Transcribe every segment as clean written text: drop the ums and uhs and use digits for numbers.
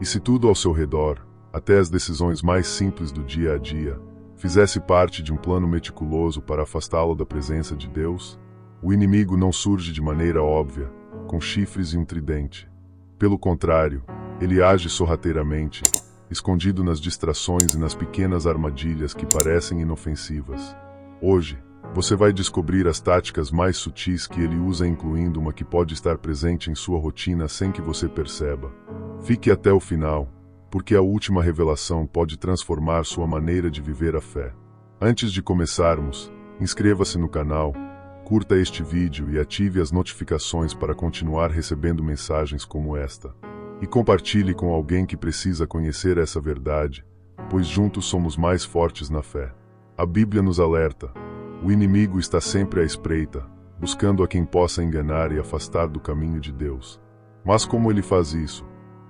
E se tudo ao seu redor, até as decisões mais simples do dia a dia, fizesse parte de um plano meticuloso para afastá-lo da presença de Deus, o inimigo não surge de maneira óbvia, com chifres e um tridente. Pelo contrário, ele age sorrateiramente, escondido nas distrações e nas pequenas armadilhas que parecem inofensivas. Hoje, você vai descobrir as táticas mais sutis que ele usa, incluindo uma que pode estar presente em sua rotina sem que você perceba. Fique até o final, porque a última revelação pode transformar sua maneira de viver a fé. Antes de começarmos, inscreva-se no canal, curta este vídeo e ative as notificações para continuar recebendo mensagens como esta. E compartilhe com alguém que precisa conhecer essa verdade, pois juntos somos mais fortes na fé. A Bíblia nos alerta: o inimigo está sempre à espreita, buscando a quem possa enganar e afastar do caminho de Deus. Mas como ele faz isso?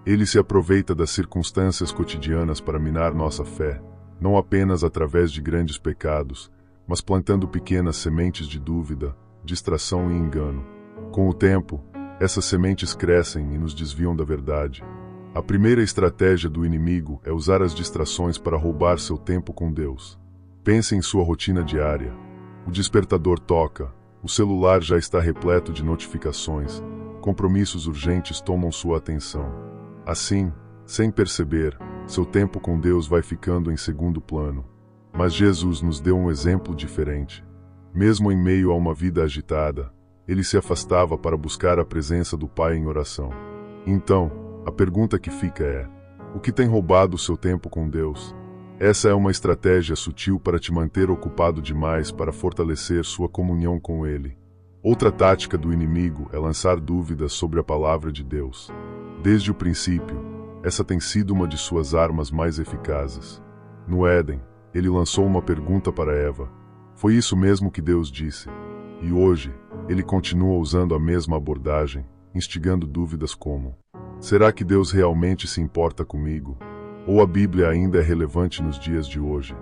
Ele se aproveita das circunstâncias cotidianas para minar nossa fé, não apenas através de grandes pecados, mas plantando pequenas sementes de dúvida, distração e engano. Com o tempo, essas sementes crescem e nos desviam da verdade. A primeira estratégia do inimigo é usar as distrações para roubar seu tempo com Deus. Pense em sua rotina diária. O despertador toca, o celular já está repleto de notificações, compromissos urgentes tomam sua atenção. Assim, sem perceber, seu tempo com Deus vai ficando em segundo plano. Mas Jesus nos deu um exemplo diferente. Mesmo em meio a uma vida agitada, ele se afastava para buscar a presença do Pai em oração. Então, a pergunta que fica é: o que tem roubado o seu tempo com Deus? Essa é uma estratégia sutil para te manter ocupado demais para fortalecer sua comunhão com Ele. Outra tática do inimigo é lançar dúvidas sobre a palavra de Deus. Desde o princípio, essa tem sido uma de suas armas mais eficazes. No Éden, ele lançou uma pergunta para Eva: foi isso mesmo que Deus disse? E hoje, ele continua usando a mesma abordagem, instigando dúvidas como: será que Deus realmente se importa comigo? Ou a Bíblia ainda é relevante nos dias de hoje?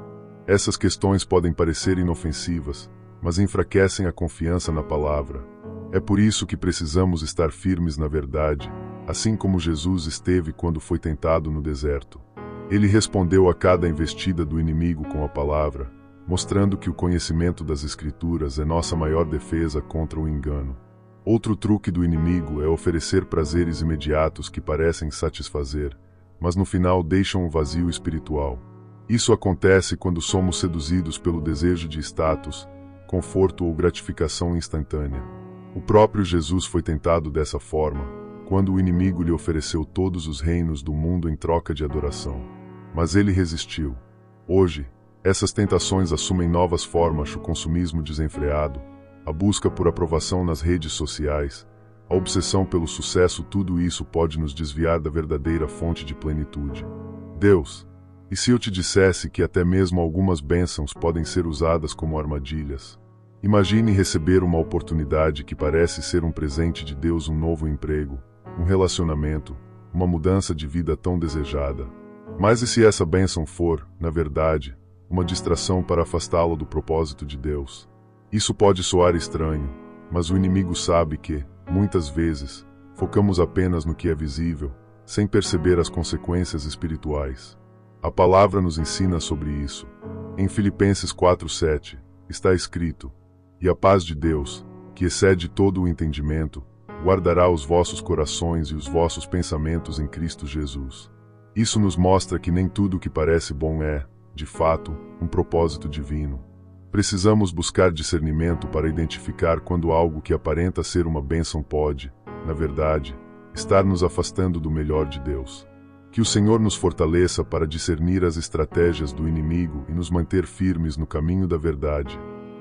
Essas questões podem parecer inofensivas, mas enfraquecem a confiança na palavra. É por isso que precisamos estar firmes na verdade, assim como Jesus esteve quando foi tentado no deserto. Ele respondeu a cada investida do inimigo com a palavra, mostrando que o conhecimento das Escrituras é nossa maior defesa contra o engano. Outro truque do inimigo é oferecer prazeres imediatos que parecem satisfazer, mas no final deixam um vazio espiritual. Isso acontece quando somos seduzidos pelo desejo de status, conforto ou gratificação instantânea. O próprio Jesus foi tentado dessa forma, quando o inimigo lhe ofereceu todos os reinos do mundo em troca de adoração. Mas ele resistiu. Hoje, essas tentações assumem novas formas: o consumismo desenfreado, a busca por aprovação nas redes sociais, a obsessão pelo sucesso. Tudo isso pode nos desviar da verdadeira fonte de plenitude, Deus. E se eu te dissesse que até mesmo algumas bênçãos podem ser usadas como armadilhas? Imagine receber uma oportunidade que parece ser um presente de Deus, um novo emprego, um relacionamento, uma mudança de vida tão desejada. Mas e se essa bênção for, na verdade, uma distração para afastá-lo do propósito de Deus? Isso pode soar estranho, mas o inimigo sabe que, muitas vezes, focamos apenas no que é visível, sem perceber as consequências espirituais. A palavra nos ensina sobre isso. Em Filipenses 4:7, está escrito: e a paz de Deus, que excede todo o entendimento, guardará os vossos corações e os vossos pensamentos em Cristo Jesus. Isso nos mostra que nem tudo o que parece bom é, de fato, um propósito divino. Precisamos buscar discernimento para identificar quando algo que aparenta ser uma bênção pode, na verdade, estar nos afastando do melhor de Deus. Que o Senhor nos fortaleça para discernir as estratégias do inimigo e nos manter firmes no caminho da verdade.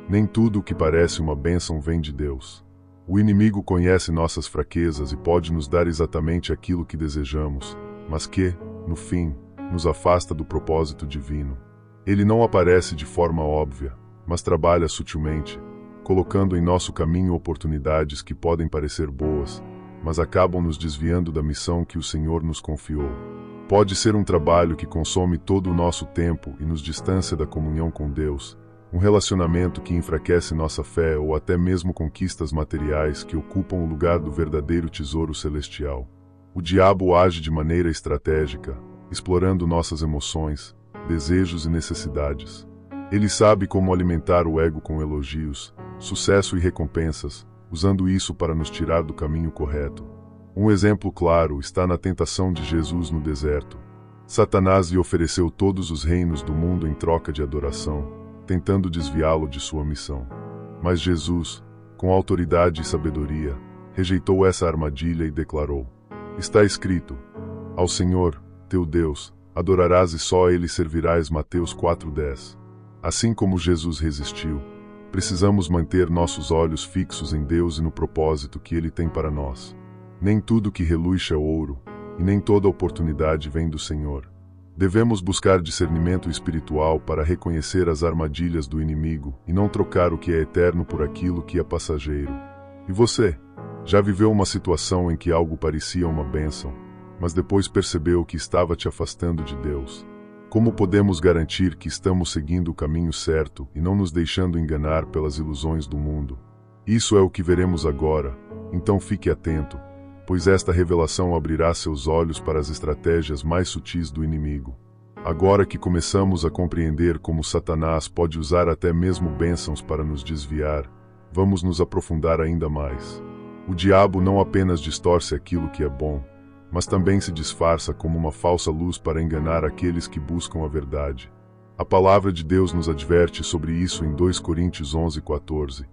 Nem tudo o que parece uma bênção vem de Deus. O inimigo conhece nossas fraquezas e pode nos dar exatamente aquilo que desejamos, mas que, no fim, nos afasta do propósito divino. Ele não aparece de forma óbvia, mas trabalha sutilmente, colocando em nosso caminho oportunidades que podem parecer boas, mas acabam nos desviando da missão que o Senhor nos confiou. Pode ser um trabalho que consome todo o nosso tempo e nos distancia da comunhão com Deus, um relacionamento que enfraquece nossa fé ou até mesmo conquistas materiais que ocupam o lugar do verdadeiro tesouro celestial. O diabo age de maneira estratégica, explorando nossas emoções, desejos e necessidades. Ele sabe como alimentar o ego com elogios, sucesso e recompensas, usando isso para nos tirar do caminho correto. Um exemplo claro está na tentação de Jesus no deserto. Satanás lhe ofereceu todos os reinos do mundo em troca de adoração, tentando desviá-lo de sua missão. Mas Jesus, com autoridade e sabedoria, rejeitou essa armadilha e declarou: está escrito: ao Senhor, teu Deus, adorarás e só a Ele servirás. Mateus 4:10. Assim como Jesus resistiu, precisamos manter nossos olhos fixos em Deus e no propósito que Ele tem para nós. Nem tudo que reluz é ouro, e nem toda oportunidade vem do Senhor. Devemos buscar discernimento espiritual para reconhecer as armadilhas do inimigo e não trocar o que é eterno por aquilo que é passageiro. E você? Já viveu uma situação em que algo parecia uma bênção, mas depois percebeu que estava te afastando de Deus? Como podemos garantir que estamos seguindo o caminho certo e não nos deixando enganar pelas ilusões do mundo? Isso é o que veremos agora, então fique atento, pois esta revelação abrirá seus olhos para as estratégias mais sutis do inimigo. Agora que começamos a compreender como Satanás pode usar até mesmo bênçãos para nos desviar, vamos nos aprofundar ainda mais. O diabo não apenas distorce aquilo que é bom, mas também se disfarça como uma falsa luz para enganar aqueles que buscam a verdade. A palavra de Deus nos adverte sobre isso em 2 Coríntios 11:14,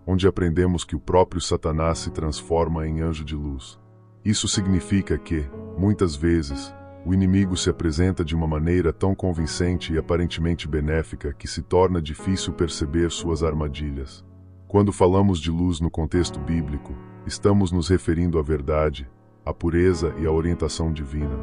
onde aprendemos que o próprio Satanás se transforma em anjo de luz. Isso significa que, muitas vezes, o inimigo se apresenta de uma maneira tão convincente e aparentemente benéfica que se torna difícil perceber suas armadilhas. Quando falamos de luz no contexto bíblico, estamos nos referindo à verdade, à pureza e à orientação divina.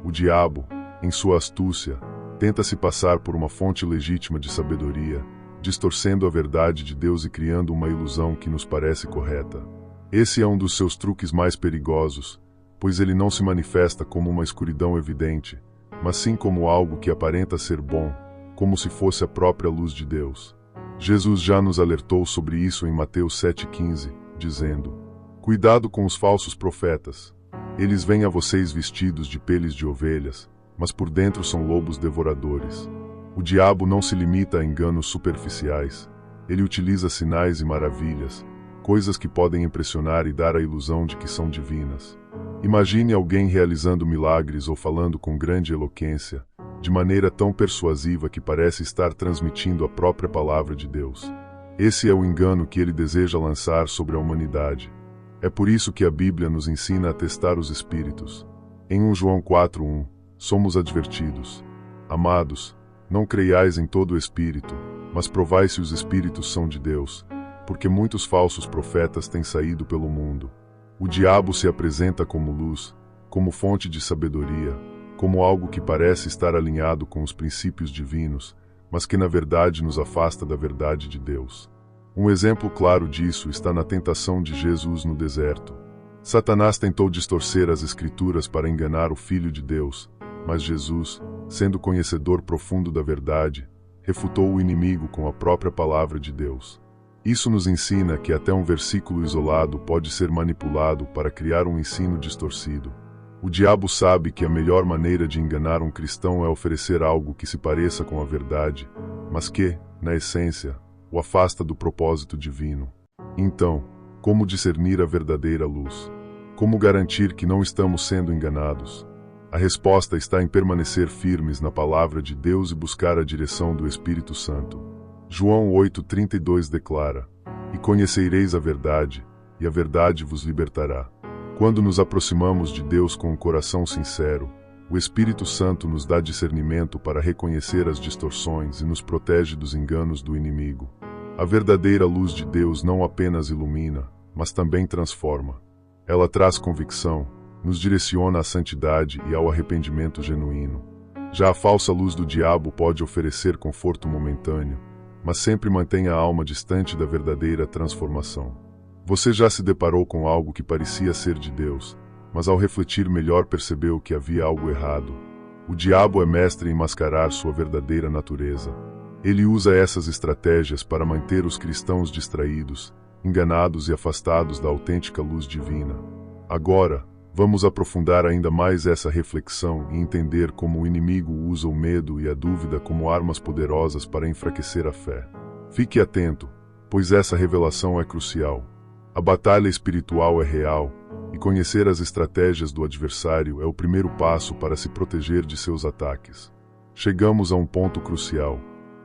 O diabo, em sua astúcia, tenta se passar por uma fonte legítima de sabedoria, distorcendo a verdade de Deus e criando uma ilusão que nos parece correta. Esse é um dos seus truques mais perigosos, pois ele não se manifesta como uma escuridão evidente, mas sim como algo que aparenta ser bom, como se fosse a própria luz de Deus. Jesus já nos alertou sobre isso em Mateus 7,15, dizendo: cuidado com os falsos profetas. Eles vêm a vocês vestidos de peles de ovelhas, mas por dentro são lobos devoradores. O diabo não se limita a enganos superficiais. Ele utiliza sinais e maravilhas, coisas que podem impressionar e dar a ilusão de que são divinas. Imagine alguém realizando milagres ou falando com grande eloquência, de maneira tão persuasiva que parece estar transmitindo a própria palavra de Deus. Esse é o engano que ele deseja lançar sobre a humanidade. É por isso que a Bíblia nos ensina a testar os espíritos. Em 1 João 4:1, somos advertidos: amados, não creiais em todo o espírito, mas provai se os espíritos são de Deus, porque muitos falsos profetas têm saído pelo mundo. O diabo se apresenta como luz, como fonte de sabedoria, como algo que parece estar alinhado com os princípios divinos, mas que na verdade nos afasta da verdade de Deus. Um exemplo claro disso está na tentação de Jesus no deserto. Satanás tentou distorcer as Escrituras para enganar o Filho de Deus, mas Jesus, sendo conhecedor profundo da verdade, refutou o inimigo com a própria palavra de Deus. Isso nos ensina que até um versículo isolado pode ser manipulado para criar um ensino distorcido. O diabo sabe que a melhor maneira de enganar um cristão é oferecer algo que se pareça com a verdade, mas que, na essência, o afasta do propósito divino. Então, como discernir a verdadeira luz? Como garantir que não estamos sendo enganados? A resposta está em permanecer firmes na palavra de Deus e buscar a direção do Espírito Santo. João 8,32 declara: e conhecereis a verdade, e a verdade vos libertará. Quando nos aproximamos de Deus com um coração sincero, o Espírito Santo nos dá discernimento para reconhecer as distorções e nos protege dos enganos do inimigo. A verdadeira luz de Deus não apenas ilumina, mas também transforma. Ela traz convicção, nos direciona à santidade e ao arrependimento genuíno. Já a falsa luz do diabo pode oferecer conforto momentâneo, mas sempre mantém a alma distante da verdadeira transformação. Você já se deparou com algo que parecia ser de Deus, mas ao refletir melhor percebeu que havia algo errado? O diabo é mestre em mascarar sua verdadeira natureza. Ele usa essas estratégias para manter os cristãos distraídos, enganados e afastados da autêntica luz divina. Agora, Vamos aprofundar ainda mais essa reflexão e entender como o inimigo usa o medo e a dúvida como armas poderosas para enfraquecer a fé. Fique atento, pois essa revelação é crucial. A batalha espiritual é real, e conhecer as estratégias do adversário é o primeiro passo para se proteger de seus ataques. Chegamos a um ponto crucial.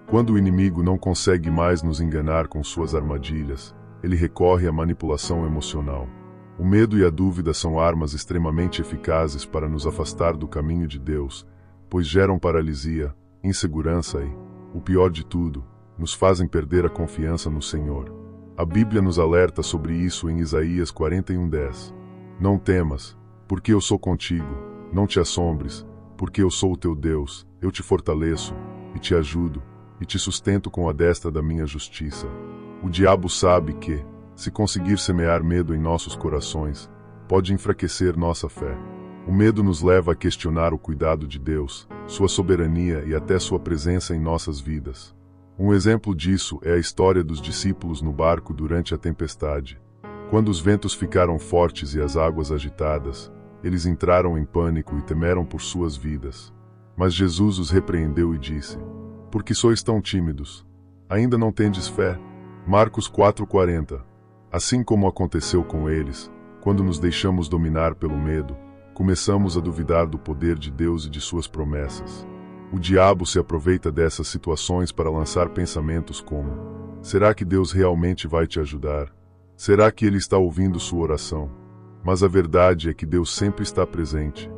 Quando o inimigo não consegue mais nos enganar com suas armadilhas, ele recorre à manipulação emocional. O medo e a dúvida são armas extremamente eficazes para nos afastar do caminho de Deus, pois geram paralisia, insegurança e, o pior de tudo, nos fazem perder a confiança no Senhor. A Bíblia nos alerta sobre isso em Isaías 41:10. Não temas, porque eu sou contigo, não te assombres, porque eu sou o teu Deus, eu te fortaleço, e te ajudo, e te sustento com a destra da minha justiça. O diabo sabe que, se conseguir semear medo em nossos corações, pode enfraquecer nossa fé. O medo nos leva a questionar o cuidado de Deus, sua soberania e até sua presença em nossas vidas. Um exemplo disso é a história dos discípulos no barco durante a tempestade. Quando os ventos ficaram fortes e as águas agitadas, eles entraram em pânico e temeram por suas vidas. Mas Jesus os repreendeu e disse: "Por que sois tão tímidos? Ainda não tendes fé?" Marcos 4:40. Assim como aconteceu com eles, quando nos deixamos dominar pelo medo, começamos a duvidar do poder de Deus e de suas promessas. O diabo se aproveita dessas situações para lançar pensamentos como: será que Deus realmente vai te ajudar? Será que Ele está ouvindo sua oração? Mas a verdade é que Deus sempre está presente.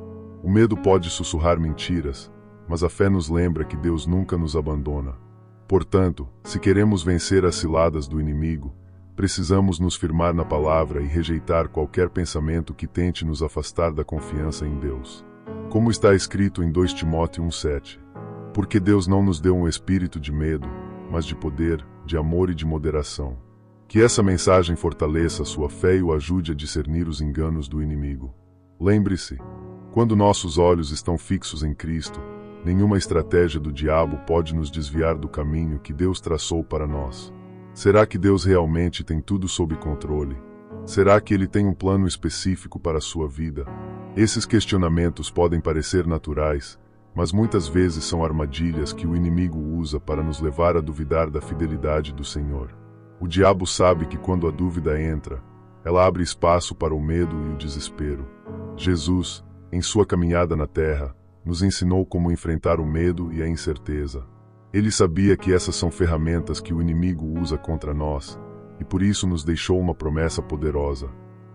O medo pode sussurrar mentiras, mas a fé nos lembra que Deus nunca nos abandona. Portanto, se queremos vencer as ciladas do inimigo, precisamos nos firmar na palavra e rejeitar qualquer pensamento que tente nos afastar da confiança em Deus. Como está escrito em 2 Timóteo 1:7. Porque Deus não nos deu um espírito de medo, mas de poder, de amor e de moderação. Que essa mensagem fortaleça a sua fé e o ajude a discernir os enganos do inimigo. Lembre-se, quando nossos olhos estão fixos em Cristo, nenhuma estratégia do diabo pode nos desviar do caminho que Deus traçou para nós. Será que Deus realmente tem tudo sob controle? Será que Ele tem um plano específico para a sua vida? Esses questionamentos podem parecer naturais, mas muitas vezes são armadilhas que o inimigo usa para nos levar a duvidar da fidelidade do Senhor. O diabo sabe que quando a dúvida entra, ela abre espaço para o medo e o desespero. Jesus, em sua caminhada na terra, nos ensinou como enfrentar o medo e a incerteza. Ele sabia que essas são ferramentas que o inimigo usa contra nós, e por isso nos deixou uma promessa poderosa.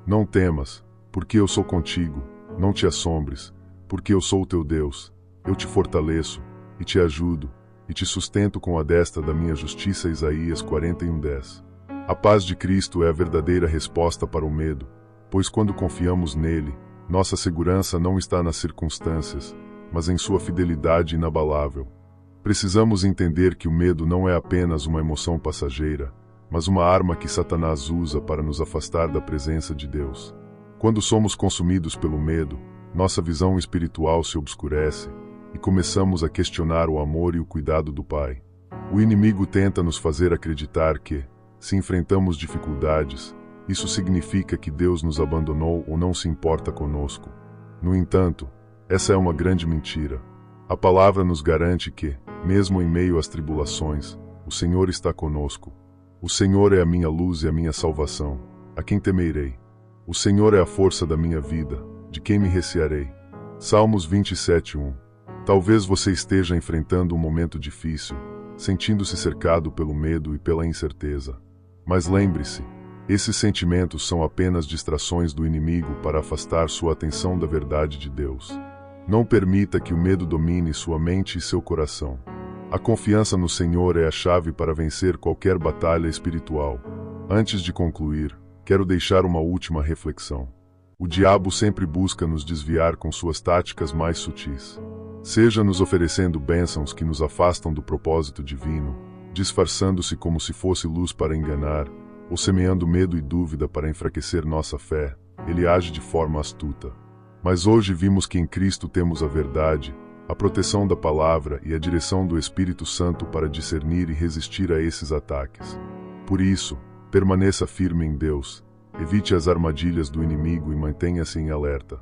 Não temas, porque eu sou contigo, não te assombres, porque eu sou o teu Deus, eu te fortaleço, e te ajudo, e te sustento com a destra da minha justiça. Isaías 41:10. A paz de Cristo é a verdadeira resposta para o medo, pois quando confiamos nele, nossa segurança não está nas circunstâncias, mas em sua fidelidade inabalável. Precisamos entender que o medo não é apenas uma emoção passageira, mas uma arma que Satanás usa para nos afastar da presença de Deus. Quando somos consumidos pelo medo, nossa visão espiritual se obscurece e começamos a questionar o amor e o cuidado do Pai. O inimigo tenta nos fazer acreditar que, se enfrentamos dificuldades, isso significa que Deus nos abandonou ou não se importa conosco. No entanto, essa é uma grande mentira. A palavra nos garante que, mesmo em meio às tribulações, o Senhor está conosco. O Senhor é a minha luz e a minha salvação. A quem temerei? O Senhor é a força da minha vida. De quem me recearei? Salmos 27:1. Talvez você esteja enfrentando um momento difícil, sentindo-se cercado pelo medo e pela incerteza. Mas lembre-se, esses sentimentos são apenas distrações do inimigo para afastar sua atenção da verdade de Deus. Não permita que o medo domine sua mente e seu coração. A confiança no Senhor é a chave para vencer qualquer batalha espiritual. Antes de concluir, quero deixar uma última reflexão. O diabo sempre busca nos desviar com suas táticas mais sutis. Seja nos oferecendo bênçãos que nos afastam do propósito divino, disfarçando-se como se fosse luz para enganar, ou semeando medo e dúvida para enfraquecer nossa fé, ele age de forma astuta. Mas hoje vimos que em Cristo temos a verdade, a proteção da palavra e a direção do Espírito Santo para discernir e resistir a esses ataques. Por isso, permaneça firme em Deus, evite as armadilhas do inimigo e mantenha-se em alerta.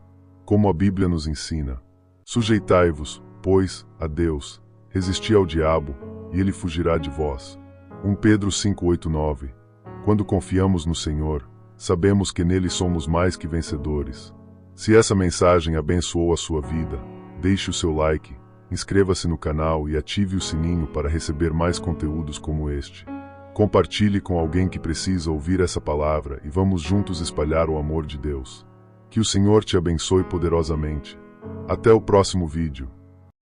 como a Bíblia nos ensina. Sujeitai-vos, pois, a Deus, resisti ao diabo, e ele fugirá de vós. 1 Pedro 5:8-9. Quando confiamos no Senhor, sabemos que nele somos mais que vencedores. Se essa mensagem abençoou a sua vida, deixe o seu like, inscreva-se no canal e ative o sininho para receber mais conteúdos como este. Compartilhe com alguém que precisa ouvir essa palavra e vamos juntos espalhar o amor de Deus. Que o Senhor te abençoe poderosamente. Até o próximo vídeo.